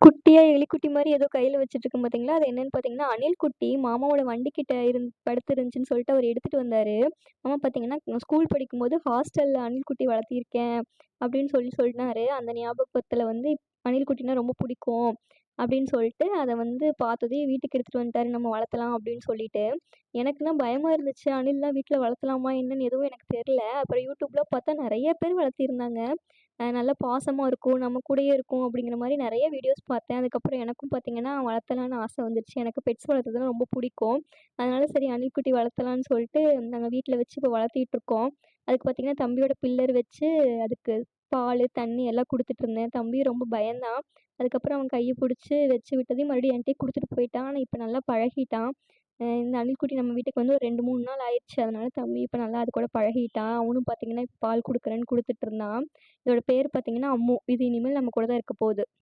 குட்டியா எலிக்குட்டி மாரி ஏதோ கையில வச்சுட்டுருக்கேன் பார்த்தீங்களா, அது என்னன்னு பார்த்தீங்கன்னா, அணில் குட்டி மாமாவோட வண்டிக்கிட்ட படுத்திருந்துச்சுன்னு சொல்லிட்டு அவரு எடுத்துட்டு வந்தாரு. மாமா பார்த்தீங்கன்னா, நான் ஸ்கூல் படிக்கும்போது ஹாஸ்டல்ல அணில் குட்டி வளர்த்திருக்கேன் அப்படின்னு சொன்னாரு. அந்த ஞாபகத்துல வந்து அணில் குட்டினா ரொம்ப பிடிக்கும் அப்படின்னு சொல்லிட்டு, அத வந்து பார்த்ததும் வீட்டுக்கு எடுத்துட்டு வந்துட்டாரு. நம்ம வளர்த்தலாம் அப்படின்னு சொல்லிட்டு. எனக்குன்னா பயமா இருந்துச்சு. அணில்லாம் வீட்ல வளர்த்தலாமா என்னன்னு எதுவும் எனக்கு தெரியல. அப்புறம் YouTubeல பார்த்தா நெறைய பேர் வளர்த்திருந்தாங்க. நல்ல பாசமா இருக்கும். நம்ம கூடயே இருக்கும் அப்படிங்கிற மாரி நெறைய வீடியோஸ் பார்த்தேன். அதுக்கப்புறம் எனக்கும் பார்த்தீங்கன்னா, வளர்த்தலான்னு ஆசை வந்துருச்சு. எனக்கு பெட்ஸ் வளர்த்துறதுனா ரொம்ப புடிக்கும். அதனால சரி அணில்குட்டி வளர்த்தலான்னு சொல்லிட்டு நாங்க வீட்ல வச்சு இப்போ வளர்த்திட்டு இருக்கோம். அதுக்கு பார்த்தீங்கன்னா, தம்பியோட பில்லர் வச்சு அதுக்கு பாலு, தண்ணி எல்லாம் குடுத்துட்டுருந்தேன். தம்பியும் ரொம்ப பயந்தான். அதுக்கப்புறம் அவன் கைய புடிச்சு வச்சு விட்டதையும் மறுபடியும் என்ட்டயே குடுத்துட்டு போயிட்டான். ஆனா இப்ப நல்லா பழகிட்டான். இந்த அணில்குட்டி நம்ம வீட்டுக்கு வந்து ஒரு 2, 3 நாள் ஆயிருச்சு. அதனால தம்பி இப்ப நல்லா அது கூட பழகிட்டான். அவனும் பார்த்தீங்கன்னா, இப்ப பால் குடுக்குறேன்னு குடுத்துட்டுருந்தான். இதோட பேரு பார்த்தீங்கன்னா, அம்மு. இது இனிமேல் நம்ம கூட தான் இருக்க போகுது.